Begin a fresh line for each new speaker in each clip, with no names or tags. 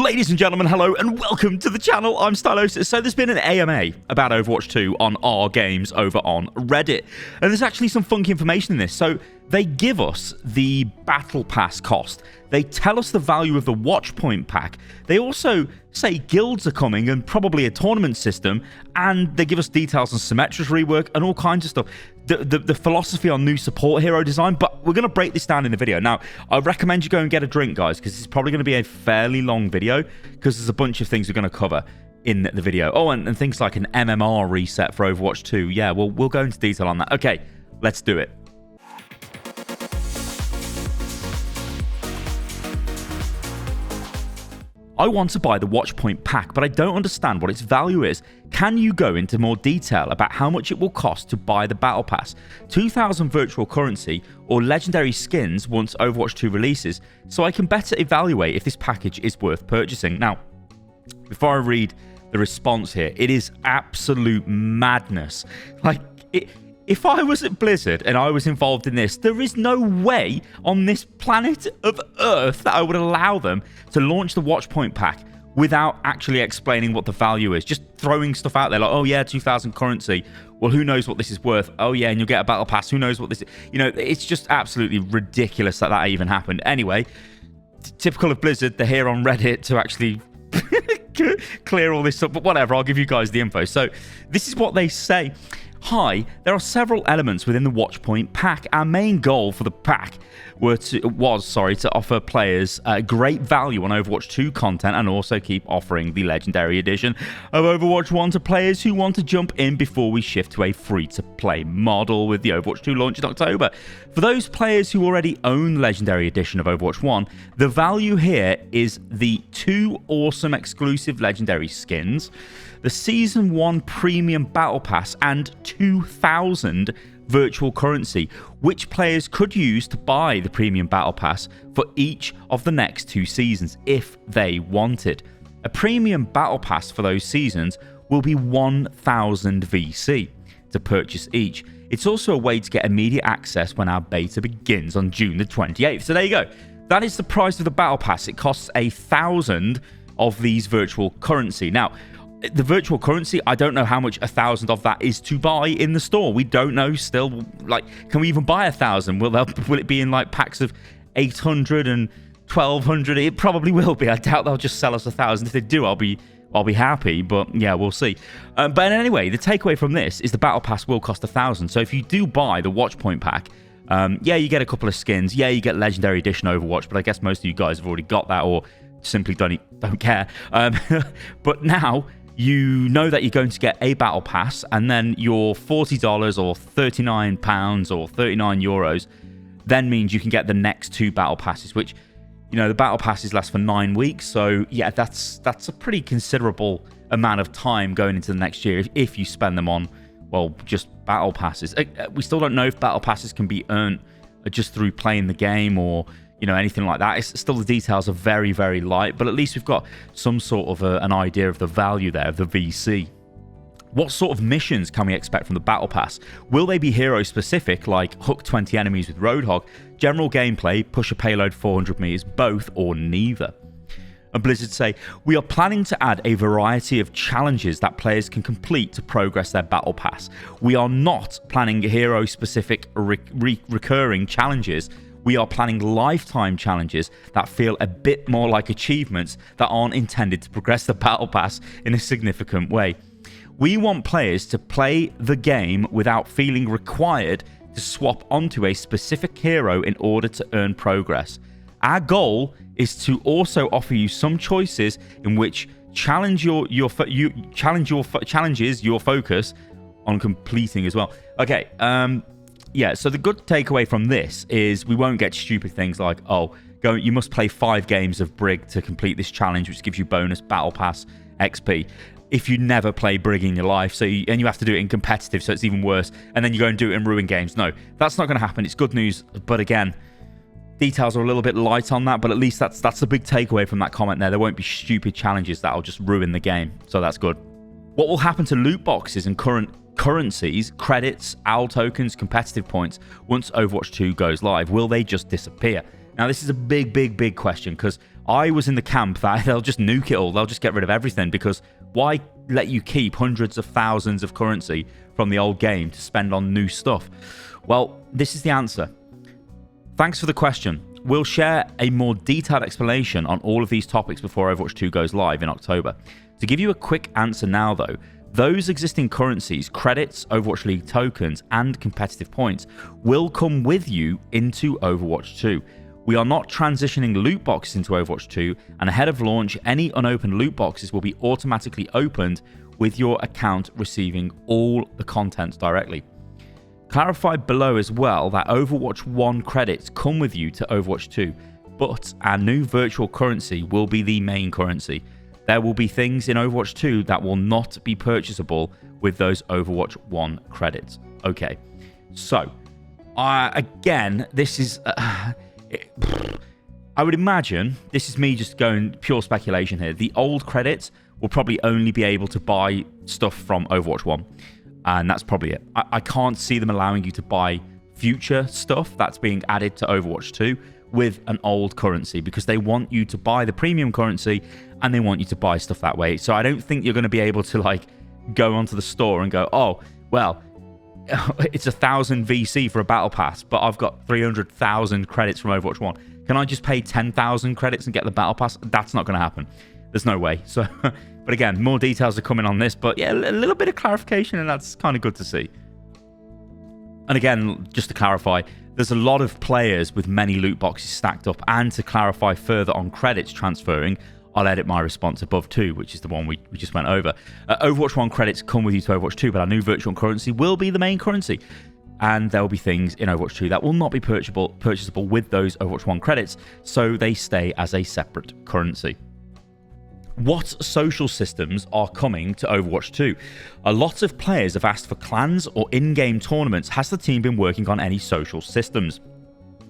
Ladies and gentlemen, hello and welcome to the channel. I'm Stylosa. So there's been an AMA about Overwatch 2 on our games over on Reddit. And there's actually some funky information in this. So they give us the Battle Pass cost. They tell us the value of the Watch Point pack. They also say guilds are coming and probably a tournament system. And they give us details on Symmetra's rework and all kinds of stuff. The philosophy on new support hero design. But we're going to break this down in the video. Now, I recommend you go and get a drink, guys, because it's probably going to be a fairly long video because there's a bunch of things we're going to cover in the video. Oh, and things like an MMR reset for Overwatch 2. Yeah, we'll go into detail on that. Okay, let's do it. I want to buy the Watch Point pack, but I don't understand what its value is. Can you go into more detail about how much it will cost to buy the Battle Pass, 2,000 virtual currency, or legendary skins once Overwatch 2 releases, so I can better evaluate if this package is worth purchasing? Now, before I read the response here, it is absolute madness. If I was at Blizzard and I was involved in this, there is no way on this planet of Earth that I would allow them to launch the Watch Point pack without actually explaining what the value is. Just throwing stuff out there like, oh yeah, 2,000 currency. Well, who knows what this is worth? Oh yeah, and you'll get a battle pass. Who knows what this is? You know, it's just absolutely ridiculous that even happened. Anyway, typical of Blizzard, they're here on Reddit to actually clear all this up. But whatever, I'll give you guys the info. So this is what they say. Hi, there are several elements within the Watch Point pack. Our main goal for the pack was to offer players great value on Overwatch 2 content and also keep offering the Legendary Edition of Overwatch 1 to players who want to jump in before we shift to a free-to-play model with the Overwatch 2 launch in October. For those players who already own the Legendary Edition of Overwatch 1, the value here is the 2 awesome exclusive Legendary skins, the Season 1 Premium Battle Pass, and 2,000 virtual currency, which players could use to buy the Premium Battle Pass for each of the next 2 seasons if they wanted. A Premium Battle Pass for those seasons will be 1,000 VC to purchase each. It's also a way to get immediate access when our beta begins on June the 28th. So there you go. That is the price of the Battle Pass. It costs 1,000 of these virtual currency. Now, the virtual currency, I don't know how much 1,000 of that is to buy in the store. We don't know still. Like, can we even buy 1,000? Will it be in like packs of 800 and 1,200? It probably will be. I doubt they'll just sell us 1,000. If they do, I'll be happy. But yeah, we'll see. But anyway, the takeaway from this is the Battle Pass will cost 1,000. So if you do buy the Watch Point pack, yeah, you get a couple of skins. Yeah, you get Legendary Edition Overwatch. But I guess most of you guys have already got that or simply don't care. But now, you know that you're going to get a Battle Pass, and then your $40 or £39 or 39 euros then means you can get the next 2 Battle Passes, which, you know, the Battle Passes last for 9 weeks. So, yeah, that's a pretty considerable amount of time going into the next year if you spend them on, well, just Battle Passes. We still don't know if Battle Passes can be earned just through playing the game or, you know, anything like that. It's still, the details are very, very light, but at least we've got some sort of an idea of the value there of the VC. What sort of missions can we expect from the Battle Pass? Will they be hero specific, like hook 20 enemies with Roadhog, general gameplay, push a payload 400 meters, both or neither? And Blizzard say, we are planning to add a variety of challenges that players can complete to progress their Battle Pass. We are not planning hero specific recurring challenges. We are planning lifetime challenges that feel a bit more like achievements that aren't intended to progress the Battle Pass in a significant way. We want players to play the game without feeling required to swap onto a specific hero in order to earn progress. Our goal is to also offer you some choices in which challenges your focus on completing as well. Okay, yeah, so the good takeaway from this is we won't get stupid things like, oh, you must play 5 games of Brig to complete this challenge, which gives you bonus Battle Pass XP. If you never play Brig in your life, and you have to do it in competitive, so it's even worse, and then you go and do it in Ruin games. No, that's not going to happen. It's good news, but again, details are a little bit light on that, but at least that's the big takeaway from that comment there. There won't be stupid challenges that'll just ruin the game, so that's good. What will happen to loot boxes and current currencies, credits, OWL tokens, competitive points once Overwatch 2 goes live? Will they just disappear? Now, this is a big question because I was in the camp that they'll just nuke it all. They'll just get rid of everything, because why let you keep hundreds of thousands of currency from the old game to spend on new stuff? Well, this is the answer. Thanks for the question. We'll share a more detailed explanation on all of these topics before Overwatch 2 goes live in October. To give you a quick answer now, though, those existing currencies, credits, Overwatch League tokens, and competitive points will come with you into Overwatch 2. We are not transitioning loot boxes into Overwatch 2, and ahead of launch, any unopened loot boxes will be automatically opened with your account receiving all the content directly. Clarify below as well that Overwatch 1 credits come with you to Overwatch 2, but our new virtual currency will be the main currency. There will be things in Overwatch 2 that will not be purchasable with those Overwatch 1 credits. Okay, so again, this is... I would imagine, this is me just going pure speculation here, the old credits will probably only be able to buy stuff from Overwatch 1. And that's probably it. I can't see them allowing you to buy future stuff that's being added to Overwatch 2 with an old currency, because they want you to buy the premium currency and they want you to buy stuff that way. So I don't think you're going to be able to like go onto the store and go, oh, well, it's 1,000 VC for a battle pass, but I've got 300,000 credits from Overwatch 1. Can I just pay 10,000 credits and get the battle pass? That's not going to happen. There's no way. So... But again, more details are coming on this. But yeah, a little bit of clarification, and that's kind of good to see. And again, just to clarify, there's a lot of players with many loot boxes stacked up. And to clarify further on credits transferring, I'll edit my response above too, which is the one we just went over. Overwatch 1 credits come with you to Overwatch 2, but our new virtual currency will be the main currency. And there will be things in Overwatch 2 that will not be purchasable with those Overwatch 1 credits, so they stay as a separate currency. What social systems are coming to Overwatch 2? A lot of players have asked for clans or in-game tournaments. Has the team been working on any social systems?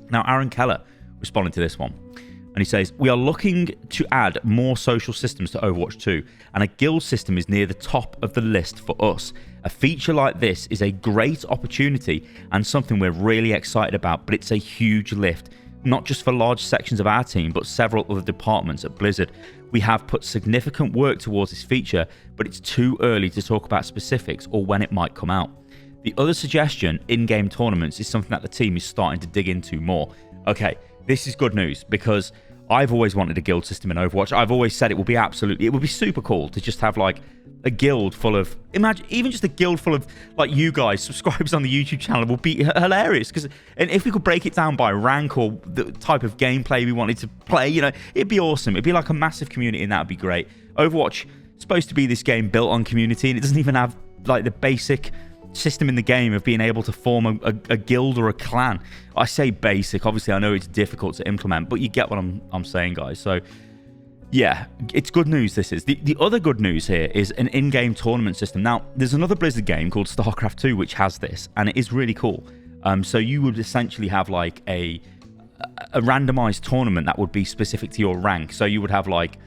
Now, Aaron Keller responded to this one, and he says, we are looking to add more social systems to Overwatch 2, and a guild system is near the top of the list for us. A feature like this is a great opportunity and something we're really excited about, but it's a huge lift, not just for large sections of our team, but several other departments at Blizzard. We have put significant work towards this feature, but it's too early to talk about specifics or when it might come out. The other suggestion, in-game tournaments, is something that the team is starting to dig into more. Okay, this is good news, because I've always wanted a guild system in Overwatch. I've always said it would be super cool to just have like a guild full of, imagine even just a guild full of like you guys, subscribers on the YouTube channel would be hilarious. And if we could break it down by rank or the type of gameplay we wanted to play, you know, it'd be awesome. It'd be like a massive community, and that would be great. Overwatch is supposed to be this game built on community, and it doesn't even have like the basic system in the game of being able to form a guild or a clan. I say basic, obviously I know it's difficult to implement, but you get what I'm saying, guys. So yeah, it's good news. This is the other good news here is an in-game tournament system. Now there's another Blizzard game called StarCraft 2 which has this, and it is really cool. So you would essentially have like a randomized tournament that would be specific to your rank. So you would have like,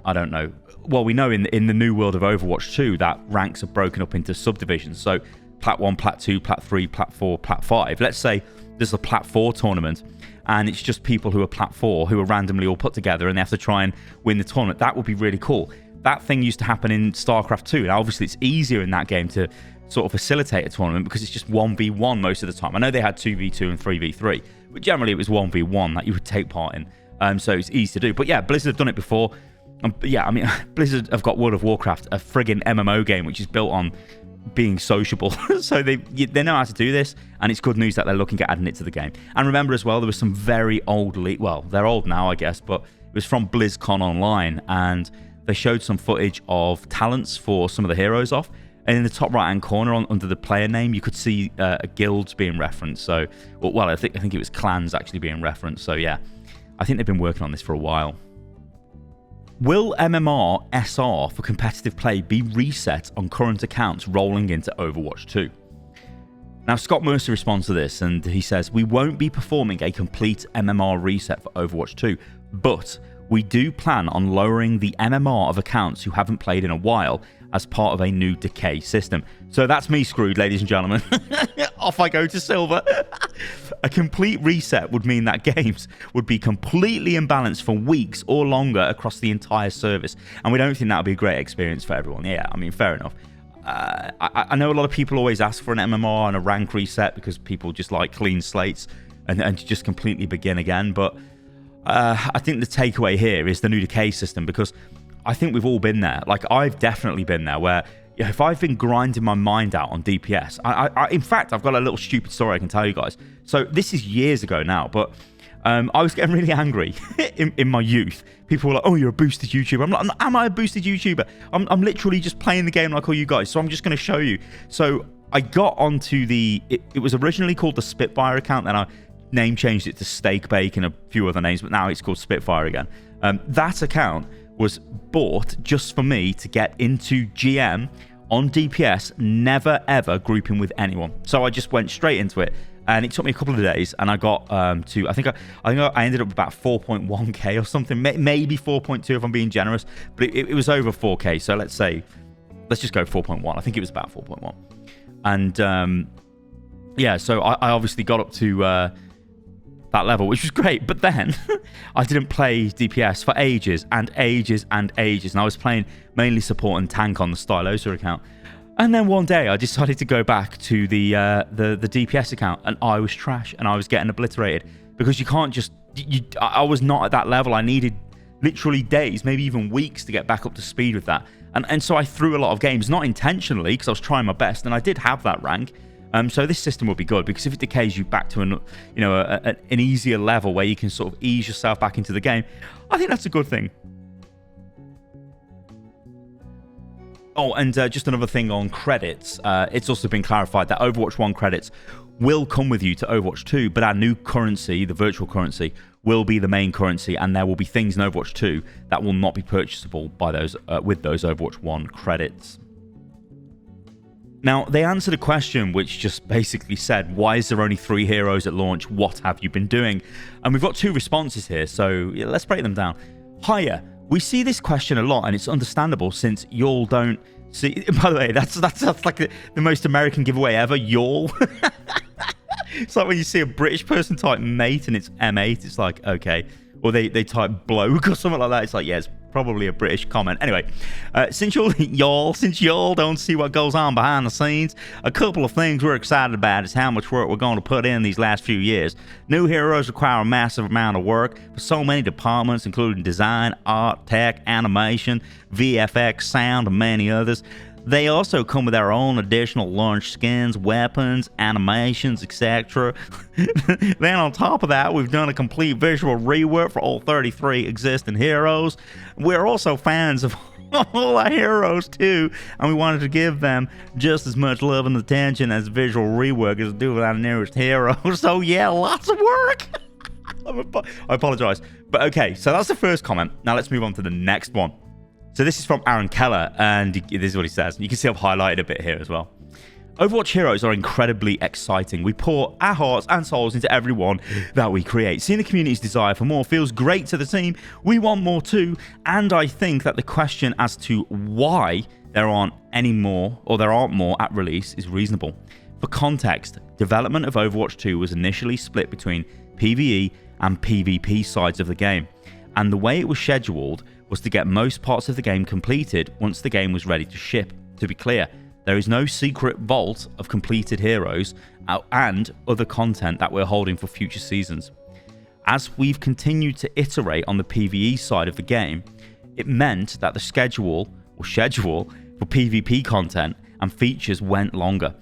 I don't know, well, we know in the new world of Overwatch 2 that ranks are broken up into subdivisions. So Plat 1, Plat 2, Plat 3, Plat 4, Plat 5. Let's say there's a Plat 4 tournament, and it's just people who are Plat 4 who are randomly all put together, and they have to try and win the tournament. That would be really cool. That thing used to happen in StarCraft 2. Now, obviously, it's easier in that game to sort of facilitate a tournament because it's just 1v1 most of the time. I know they had 2v2 and 3v3, but generally it was 1v1 that you would take part in. So it's easy to do. But yeah, Blizzard have done it before. Yeah, I mean, Blizzard have got World of Warcraft, a friggin' MMO game, which is built on being sociable. So they know how to do this, and it's good news that they're looking at adding it to the game. And remember as well, there was some very old well, they're old now, I guess, but it was from BlizzCon Online, and they showed some footage of talents for some of the heroes off. And in the top right-hand corner, under the player name, you could see guilds being referenced. So, well, I think it was clans actually being referenced. So yeah, I think they've been working on this for a while. Will MMR SR for competitive play be reset on current accounts rolling into Overwatch 2? Now, Scott Mercer responds to this, and he says, we won't be performing a complete MMR reset for Overwatch 2, but we do plan on lowering the MMR of accounts who haven't played in a while as part of a new decay system. So that's me screwed, ladies and gentlemen. Off I go to silver. A complete reset would mean that games would be completely imbalanced for weeks or longer across the entire service. And we don't think that would be a great experience for everyone. Yeah, I mean, fair enough. I know a lot of people always ask for an MMR and a rank reset because people just like clean slates and to just completely begin again. But I think the takeaway here is the new decay system, because I think we've all been there. Like, I've definitely been there where if I've been grinding my mind out on DPS, in fact, I've got a little stupid story I can tell you guys. So this is years ago now, but I was getting really angry in my youth. People were like, oh, you're a boosted YouTuber. I'm like, am I a boosted YouTuber? I'm literally just playing the game like all you guys. So I'm just going to show you. So I got onto it was originally called the Spitfire account. Then I name changed it to Steak Bake and a few other names, but now it's called Spitfire again. That account was bought just for me to get into GM on DPS, never ever grouping with anyone. So I just went straight into it, and it took me a couple of days, and I got to I think I ended up about 4.1k or something, maybe 4.2 if I'm being generous, but it was over 4k. So let's just go 4.1. I think it was about 4.1, and yeah, so I obviously got up to that level, which was great. But then I didn't play DPS for ages and ages and ages, and I was playing mainly support and tank on the Stylosa account. And then one day I decided to go back to the DPS account, and I was trash, and I was getting obliterated because you can't just. I was not at that level. I needed literally days, maybe even weeks, to get back up to speed with that. And so I threw a lot of games, not intentionally, because I was trying my best, and I did have that rank. So this system will be good, because if it decays you back to an easier level where you can sort of ease yourself back into the game, I think that's a good thing. Oh, and just another thing on credits. It's also been clarified that Overwatch 1 credits will come with you to Overwatch 2, but our new currency, the virtual currency, will be the main currency, and there will be things in Overwatch 2 that will not be purchasable by those with those Overwatch 1 credits. Now, they answered a question which just basically said, why is there only 3 heroes at launch? What have you been doing? And we've got 2 responses here, so yeah, let's break them down. Hiya. We see this question a lot, and it's understandable since y'all don't see... By the way, that's like the most American giveaway ever, y'all. It's like when you see a British person type mate and it's M8, it's like, okay. Or they type bloke or something like that. It's like, yeah, it's probably a British comment. Anyway, since y'all don't see what goes on behind the scenes, a couple of things we're excited about is how much work we're going to put in these last few years. New heroes require a massive amount of work for so many departments, including design, art, tech, animation, VFX, sound, and many others. They also come with their own additional launch skins, weapons, animations, etc. Then on top of that, we've done a complete visual rework for all 33 existing heroes. We're also fans of all our heroes too, and we wanted to give them just as much love and attention as visual rework is due with our newest hero. So yeah, lots of work. I apologize. But okay, so that's the first comment. Now let's move on to the next one. So this is from Aaron Keller, and this is what he says. You can see I've highlighted a bit here as well. Overwatch heroes are incredibly exciting. We pour our hearts and souls into every one that we create. Seeing the community's desire for more feels great to the team. We want more too, and I think that the question as to why there aren't any more, or there aren't more at release, is reasonable. For context, development of Overwatch 2 was initially split between PvE and PvP sides of the game, and the way it was scheduled was to get most parts of the game completed once the game was ready to ship. To be clear, there is no secret vault of completed heroes and other content that we're holding for future seasons. As we've continued to iterate on the PvE side of the game, it meant that the schedule for PvP content and features went longer.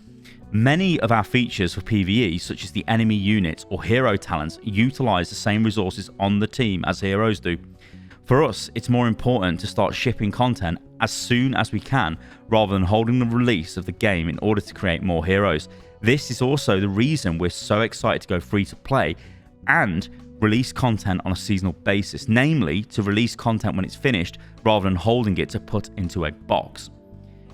Many of our features for PvE, such as the enemy units or hero talents, utilize the same resources on the team as heroes do. For us, it's more important to start shipping content as soon as we can, rather than holding the release of the game in order to create more heroes. This is also the reason we're so excited to go free to play and release content on a seasonal basis, namely to release content when it's finished rather than holding it to put into a box.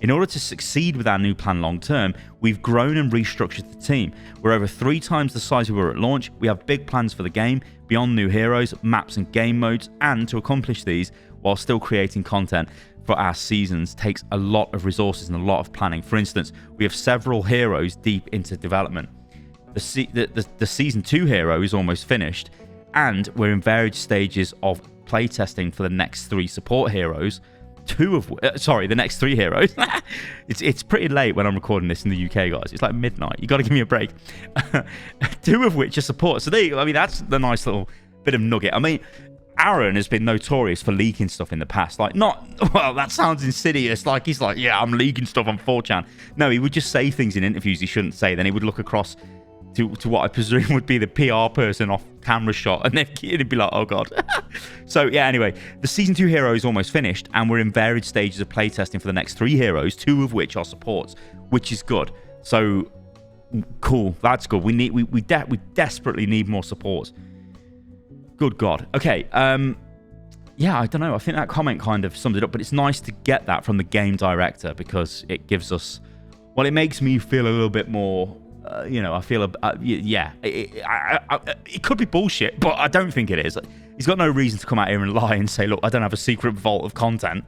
In order to succeed with our new plan long term, we've grown and restructured the team. We're over 3 times the size we were at launch. We have big plans for the game, beyond new heroes, maps and game modes, and to accomplish these while still creating content for our seasons takes a lot of resources and a lot of planning. For instance, we have several heroes deep into development. The Season 2 hero is almost finished, and we're in varied stages of playtesting for the next 3 support heroes. The next 3 heroes. It's pretty late when I'm recording this in the UK, guys. It's like midnight. You got to give me a break. 2 of which are support. So that's the nice little bit of nugget. I mean, Aaron has been notorious for leaking stuff in the past. That sounds insidious. Like, he's like, yeah, I'm leaking stuff on 4chan. No, he would just say things in interviews he shouldn't say. Then he would look across to what I presume would be the PR person off camera shot, and then he'd be like, oh god. So yeah, anyway, the Season 2 hero is almost finished, and we're in varied stages of playtesting for the next 3 heroes, 2 of which are supports, which is good. So cool, that's good. We desperately need more supports. Good god. Okay, yeah, I don't know. I think that comment kind of sums it up, but it's nice to get that from the game director, because it gives us, well, it makes me feel a little bit more, I feel, it could be bullshit, but I don't think it is. He's got no reason to come out here and lie and say, look, I don't have a secret vault of content.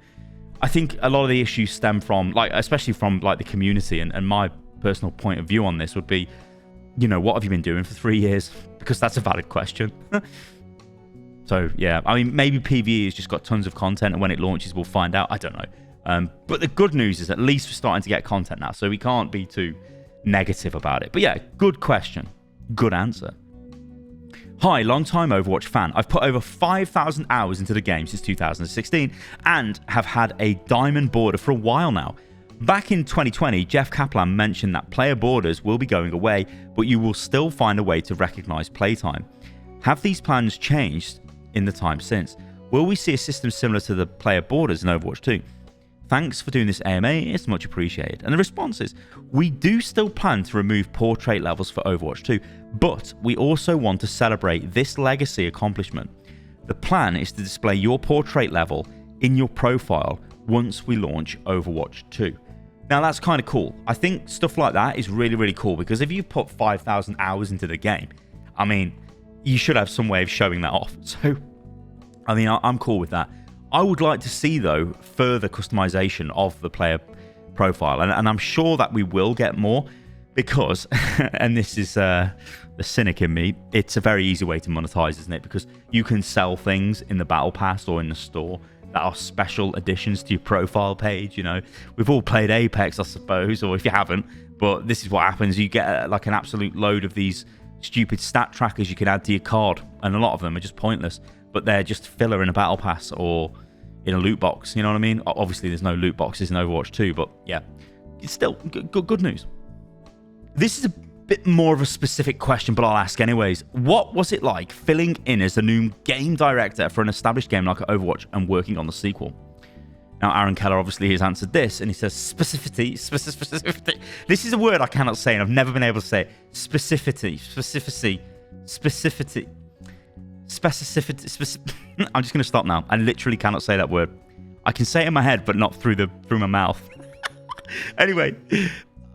I think a lot of the issues stem from, especially from the community, and my personal point of view on this would be, what have you been doing for 3 years? Because that's a valid question. So yeah, I mean, maybe PvE has just got tons of content, and when it launches, we'll find out. I don't know. But the good news is at least we're starting to get content now, so we can't be too negative about it. But yeah, good question. Good answer. Hi, long-time Overwatch fan. I've put over 5,000 hours into the game since 2016 and have had a diamond border for a while now. Back in 2020, Jeff Kaplan mentioned that player borders will be going away, but you will still find a way to recognize playtime. Have these plans changed in the time since? Will we see a system similar to the player borders in Overwatch 2? Thanks for doing this AMA, it's much appreciated. And the response is, we do still plan to remove portrait levels for Overwatch 2, but we also want to celebrate this legacy accomplishment. The plan is to display your portrait level in your profile once we launch Overwatch 2. Now that's kind of cool. I think stuff like that is really, really cool, because if you put 5,000 hours into the game, I mean, you should have some way of showing that off. So, I mean, I'm cool with that. I would like to see, though, further customization of the player profile. And I'm sure that we will get more, because, and this is the cynic in me, it's a very easy way to monetize, isn't it? Because you can sell things in the Battle Pass or in the store that are special additions to your profile page. We've all played Apex, I suppose, or if you haven't, but this is what happens. You get like an absolute load of these stupid stat trackers you can add to your card, and a lot of them are just pointless, but they're just filler in a Battle Pass or in a loot box, you know what I mean? Obviously, there's no loot boxes in Overwatch 2, but yeah, it's still good news. This is a bit more of a specific question, but I'll ask anyways. What was it like filling in as the new game director for an established game like Overwatch and working on the sequel? Now, Aaron Keller obviously has answered this, and he says specificity. This is a word I cannot say, and I've never been able to say it. Specificity. I'm just going to stop now. I literally cannot say that word. I can say it in my head, but not through my mouth. Anyway,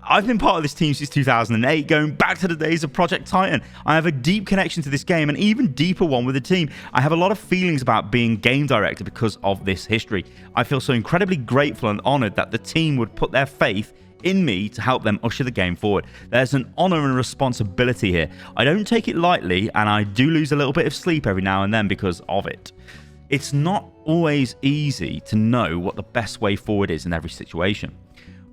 I've been part of this team since 2008, going back to the days of Project Titan. I have a deep connection to this game, and even deeper one with the team. I have a lot of feelings about being game director because of this history. I feel so incredibly grateful and honored that the team would put their faith in me to help them usher the game forward. There's an honor and responsibility here. I don't take it lightly, and I do lose a little bit of sleep every now and then because of it. It's not always easy to know what the best way forward is in every situation,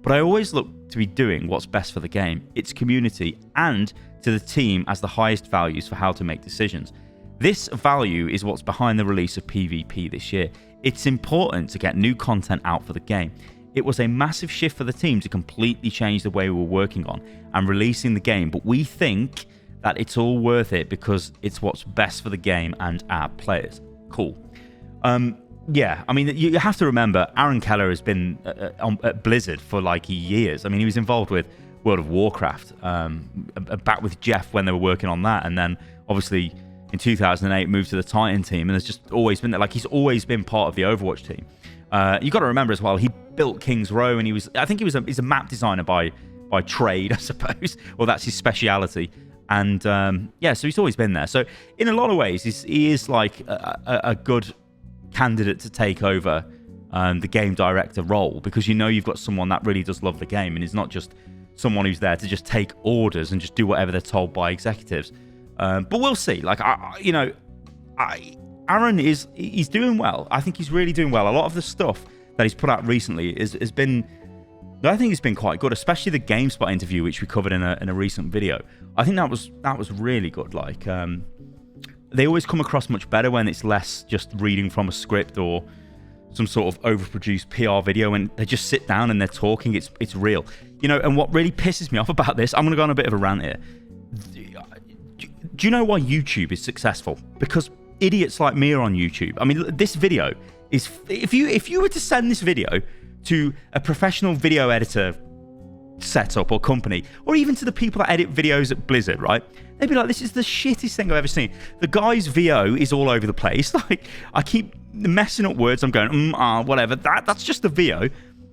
but I always look to be doing what's best for the game, its community, and to the team as the highest values for how to make decisions. This value is what's behind the release of PvP this year. It's important to get new content out for the game. It was a massive shift for the team to completely change the way we were working on and releasing the game, but we think that it's all worth it because it's what's best for the game and our players. Cool. Yeah, I mean, you have to remember, Aaron Keller has been at Blizzard for like years. I mean, he was involved with World of Warcraft, back with Jeff when they were working on that, and then obviously in 2008 moved to the Titan team, and there's just always been, like, he's always been part of the Overwatch team. You got to remember as well, he built King's Row, and he's a map designer by trade, I suppose. Well, that's his speciality. And yeah, so he's always been there. So in a lot of ways, he is like a good candidate to take over the game director role, because you've got someone that really does love the game and is not just someone who's there to just take orders and just do whatever they're told by executives. But we'll see. Like, Aaron he's doing well. I think he's really doing well. A lot of the stuff that he's put out recently has been, I think it's been quite good, especially the GameSpot interview, which we covered in a recent video. I think that was really good. Like, they always come across much better when it's less just reading from a script or some sort of overproduced PR video, and they just sit down and they're talking. It's real, And what really pisses me off about this, I'm going to go on a bit of a rant here. Do you know why YouTube is successful? Because idiots like me are on YouTube. I mean, this video is, if you were to send this video to a professional video editor setup or company, or even to the people that edit videos at Blizzard, right? They'd be like, this is the shittest thing I've ever seen. The guy's VO is all over the place. Like, I keep messing up words. I'm going, whatever. That's just the VO.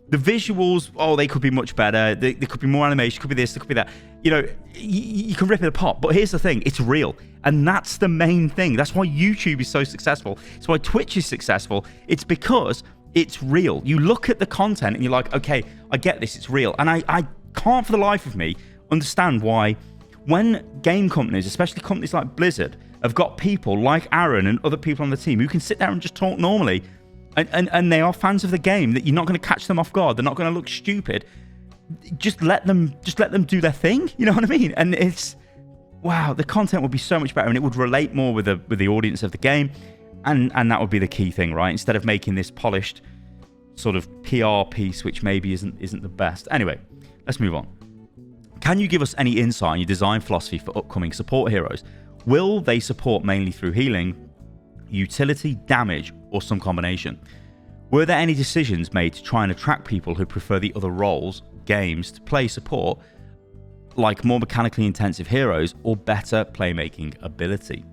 The visuals, they could be much better. There could be more animation. Could be this. There could be that. You can rip it apart. But here's the thing. It's real. And that's the main thing. That's why YouTube is so successful. It's why Twitch is successful. It's because it's real. You look at the content and you're like, okay, I get this. It's real. And I can't for the life of me understand why, when game companies, especially companies like Blizzard, have got people like Aaron and other people on the team who can sit there and just talk normally, and they are fans of the game, that you're not going to catch them off guard. They're not going to look stupid. Just let them do their thing. You know what I mean? And it's, wow, the content would be so much better, and it would relate more with the audience of the game, and that would be the key thing, right? Instead of making this polished sort of PR piece, which maybe isn't the best. Anyway, let's move on. Can you give us any insight on your design philosophy for upcoming support heroes? Will they support mainly through healing, utility, damage, or some combination? Were there any decisions made to try and attract people who prefer the other roles, games, to play support, like more mechanically intensive heroes or better playmaking ability?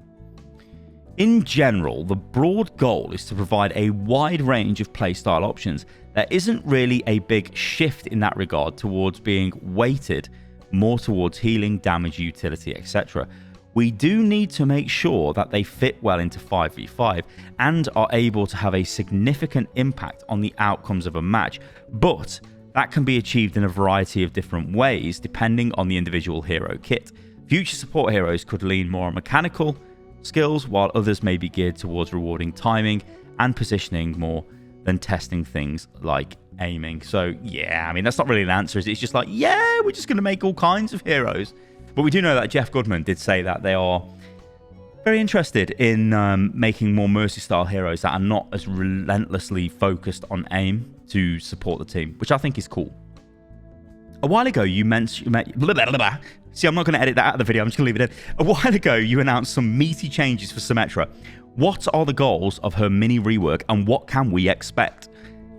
In general, the broad goal is to provide a wide range of playstyle options. There isn't really a big shift in that regard towards being weighted more towards healing, damage, utility, etc. We do need to make sure that they fit well into 5v5 and are able to have a significant impact on the outcomes of a match, but that can be achieved in a variety of different ways depending on the individual hero kit. Future support heroes could lean more on mechanical skills, while others may be geared towards rewarding timing and positioning more than testing things like aiming. So yeah, I mean, that's not really an answer. It's just like, yeah, we're just going to make all kinds of heroes. But we do know that Jeff Goodman did say that they are very interested in making more Mercy style heroes that are not as relentlessly focused on aim to support the team, which I think is cool. A while ago, you mentioned... See, I'm not going to edit that out of the video. I'm just going to leave it in. A while ago, you announced some meaty changes for Symmetra. What are the goals of her mini rework, and what can we expect?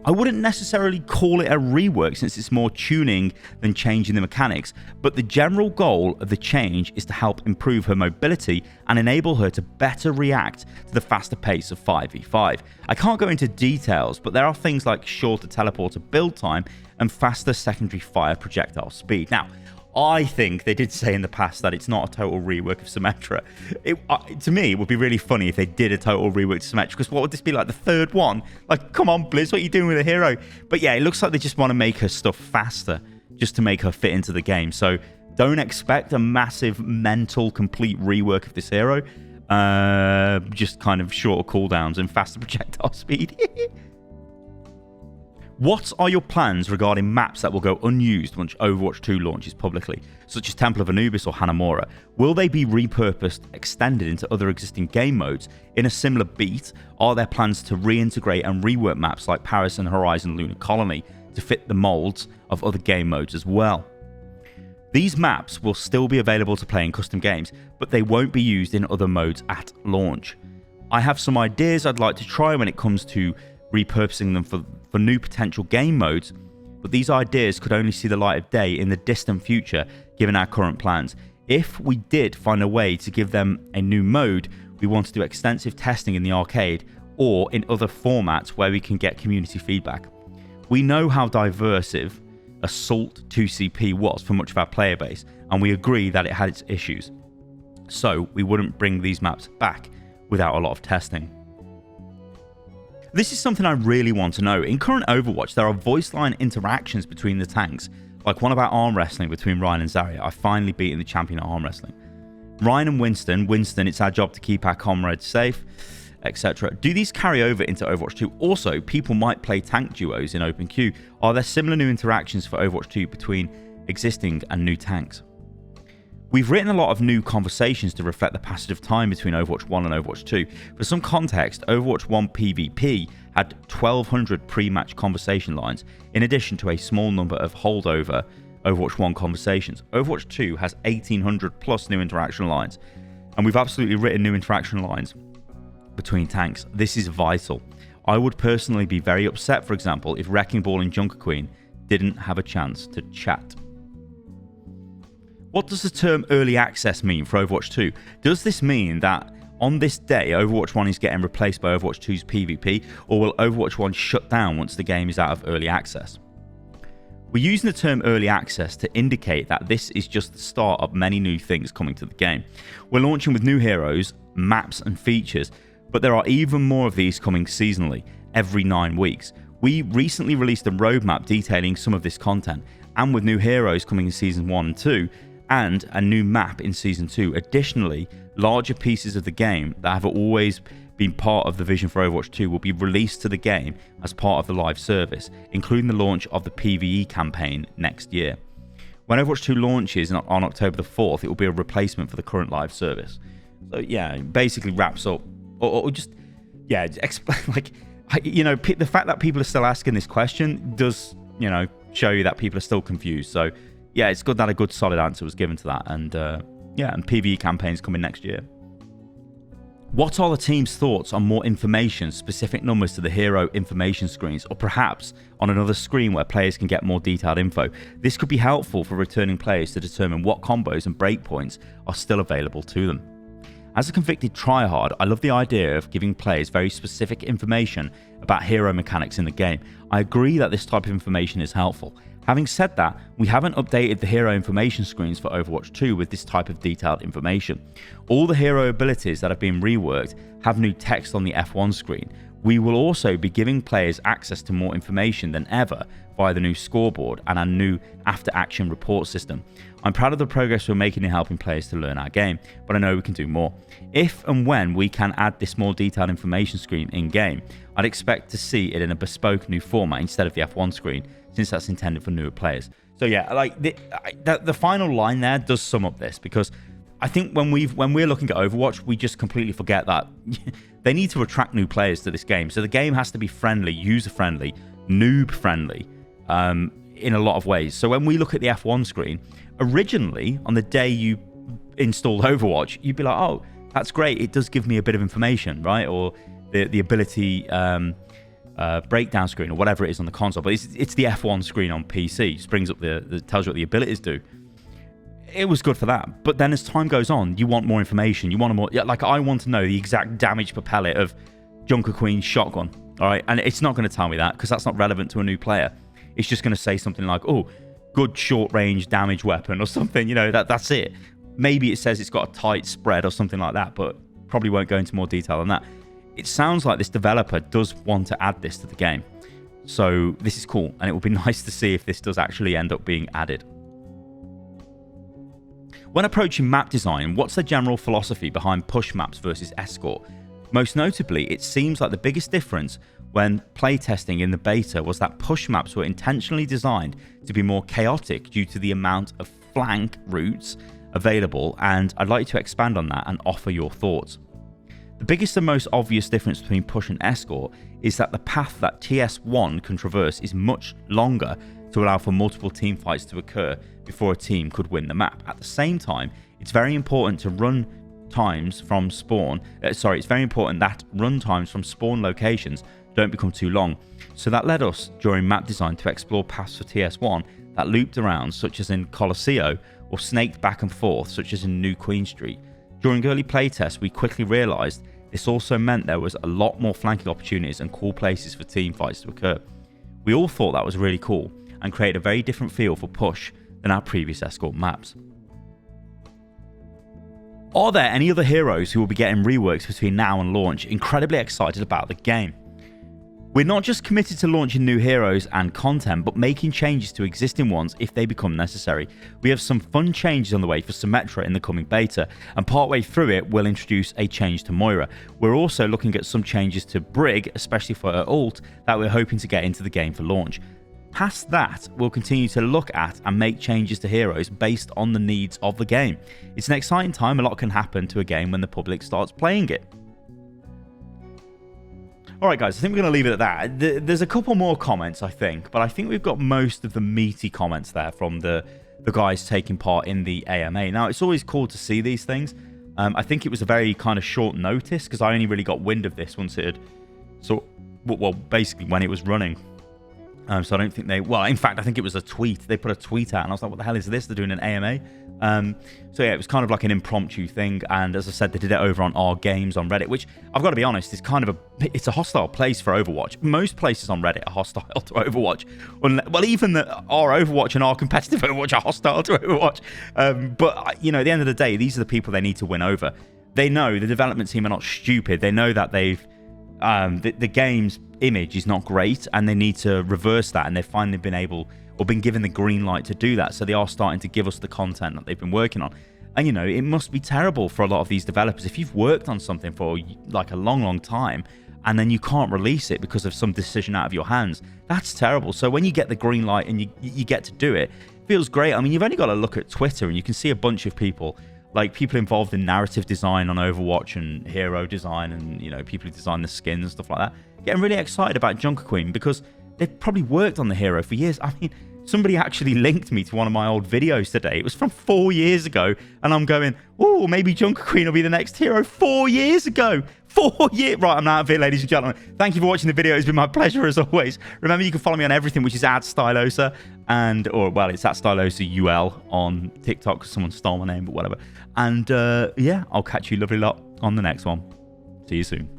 I wouldn't necessarily call it a rework, since it's more tuning than changing the mechanics, but the general goal of the change is to help improve her mobility and enable her to better react to the faster pace of 5v5. I can't go into details, but there are things like shorter teleporter build time and faster secondary fire projectile speed. Now, I think they did say in the past that it's not a total rework of Symmetra. To me, it would be really funny if they did a total rework of Symmetra, because what would this be, like the third one? Like, come on, Blizz, what are you doing with a hero? But yeah, it looks like they just want to make her stuff faster, just to make her fit into the game. So don't expect a massive mental complete rework of this hero. Just kind of shorter cooldowns and faster projectile speed. What are your plans regarding maps that will go unused once Overwatch 2 launches publicly, such as Temple of Anubis or Moira? Will they be repurposed, extended into other existing game modes in a similar beat? Are there plans to reintegrate and rework maps like Paris and Horizon Lunar Colony to fit the molds of other game modes as well? These maps will still be available to play in custom games, but they won't be used in other modes at launch. I have some ideas I'd like to try when it comes to repurposing them for new potential game modes, but these ideas could only see the light of day in the distant future given our current plans. If we did find a way to give them a new mode, we want to do extensive testing in the arcade or in other formats where we can get community feedback. We know how diversive Assault 2CP was for much of our player base, and we agree that it had its issues. So we wouldn't bring these maps back without a lot of testing. This is something I really want to know. In current Overwatch, there are voice line interactions between the tanks, like one about arm wrestling between Ryan and Zarya. I finally beaten the champion at arm wrestling. Ryan and Winston, it's our job to keep our comrades safe, etc. Do these carry over into Overwatch 2? Also, people might play tank duos in open queue. Are there similar new interactions for Overwatch 2 between existing and new tanks? We've written a lot of new conversations to reflect the passage of time between Overwatch 1 and Overwatch 2. For some context, Overwatch 1 PvP had 1,200 pre-match conversation lines, in addition to a small number of holdover Overwatch 1 conversations. Overwatch 2 has 1,800 plus new interaction lines, and we've absolutely written new interaction lines between tanks. This is vital. I would personally be very upset, for example, if Wrecking Ball and Junker Queen didn't have a chance to chat. What does the term early access mean for Overwatch 2? Does this mean that on this day, Overwatch 1 is getting replaced by Overwatch 2's PvP, or will Overwatch 1 shut down once the game is out of early access? We're using the term early access to indicate that this is just the start of many new things coming to the game. We're launching with new heroes, maps and features, but there are even more of these coming seasonally, every 9 weeks. We recently released a roadmap detailing some of this content, and with new heroes coming in Season 1 and 2, and a new map in Season 2. Additionally, larger pieces of the game that have always been part of the vision for Overwatch 2 will be released to the game as part of the live service, including the launch of the PvE campaign next year. When Overwatch 2 launches on October the 4th, it will be a replacement for the current live service. So yeah, it basically wraps up, or just, yeah, like, the fact that people are still asking this question does, show you that people are still confused. So yeah, it's good that a good solid answer was given to that. And and PvE campaigns coming next year. What are the team's thoughts on more information, specific numbers to the hero information screens, or perhaps on another screen where players can get more detailed info? This could be helpful for returning players to determine what combos and breakpoints are still available to them. As a convicted tryhard, I love the idea of giving players very specific information about hero mechanics in the game. I agree that this type of information is helpful. Having said that, we haven't updated the hero information screens for Overwatch 2 with this type of detailed information. All the hero abilities that have been reworked have new text on the F1 screen. We will also be giving players access to more information than ever via the new scoreboard and our new after-action report system. I'm proud of the progress we're making in helping players to learn our game, but I know we can do more. If and when we can add this more detailed information screen in-game, I'd expect to see it in a bespoke new format instead of the F1 screen, since that's intended for newer players. So yeah, like the final line there does sum up this, because I think when we're looking at Overwatch, we just completely forget that they need to attract new players to this game. So the game has to be friendly, user-friendly, noob-friendly in a lot of ways. So when we look at the F1 screen, originally on the day you installed Overwatch, you'd be like, oh, that's great. It does give me a bit of information, right? Or the ability breakdown screen or whatever it is on the console, but it's the F1 screen on PC. It just brings up tells you what the abilities do. It was good for that, but then as time goes on, you want more information. You want more, like I want to know the exact damage per pellet of Junker Queen's shotgun. All right, and it's not going to tell me that because that's not relevant to a new player. It's just going to say something like, "Oh, good short range damage weapon" or something. That's it. Maybe it says it's got a tight spread or something like that, but probably won't go into more detail than that. It sounds like this developer does want to add this to the game. So this is cool, and it would be nice to see if this does actually end up being added. When approaching map design, what's the general philosophy behind push maps versus escort? Most notably, it seems like the biggest difference when playtesting in the beta was that push maps were intentionally designed to be more chaotic due to the amount of flank routes available, and I'd like you to expand on that and offer your thoughts. The biggest and most obvious difference between push and escort is that the path that TS1 can traverse is much longer to allow for multiple team fights to occur before a team could win the map. At the same time, it's very important that run times from spawn locations don't become too long. So that led us during map design to explore paths for TS1 that looped around, such as in Colosseo, or snaked back and forth, such as in New Queen Street. During early playtests, we quickly realised this also meant there was a lot more flanking opportunities and cool places for team fights to occur. We all thought that was really cool and created a very different feel for push than our previous escort maps. Are there any other heroes who will be getting reworks between now and launch incredibly excited about the game? We're not just committed to launching new heroes and content, but making changes to existing ones if they become necessary. We have some fun changes on the way for Symmetra in the coming beta, and partway through it, we'll introduce a change to Moira. We're also looking at some changes to Brig, especially for her ult, that we're hoping to get into the game for launch. Past that, we'll continue to look at and make changes to heroes based on the needs of the game. It's an exciting time. A lot can happen to a game when the public starts playing it. Alright guys, I think we're going to leave it at that. There's a couple more comments, I think, but I think we've got most of the meaty comments there from the guys taking part in the AMA. Now, it's always cool to see these things. I think it was a very kind of short notice, because I only really got wind of this once it had, well, basically when it was running. So I don't think they... Well, in fact, I think it was a tweet. They put a tweet out, and I was like, what the hell is this? They're doing an AMA. So yeah, it was kind of like an impromptu thing. And as I said, they did it over on our games on Reddit, which I've got to be honest, is kind of it's a hostile place for Overwatch. Most places on Reddit are hostile to Overwatch. Well, even our Overwatch and our competitive Overwatch are hostile to Overwatch. But, you know, at the end of the day, these are the people they need to win over. They know the development team are not stupid. They know that they've... the game's image is not great, and they need to reverse that, and they've finally been able, or been given the green light to do that. So they are starting to give us the content that they've been working on. And, you know, it must be terrible for a lot of these developers if you've worked on something for like a long time, and then you can't release it because of some decision out of your hands. That's terrible. So when you get the green light and you get to do it, it feels great. I mean, you've only got to look at Twitter and you can see a bunch of people, like people involved in narrative design on Overwatch and hero design, and, you know, people who design the skins and stuff like that, getting really excited about Junker Queen because they've probably worked on the hero for years. I mean, somebody actually linked me to one of my old videos today. It was from 4 years ago, and I'm going, oh, maybe Junker Queen will be the next hero. 4 years ago. 4 years. Right, I'm out of here, ladies and gentlemen. Thank you for watching the video. It's been my pleasure as always. Remember, you can follow me on everything, which is @Stylosa, well, it's @Stylosa UL on TikTok because someone stole my name, but whatever. And yeah, I'll catch you lovely lot on the next one. See you soon.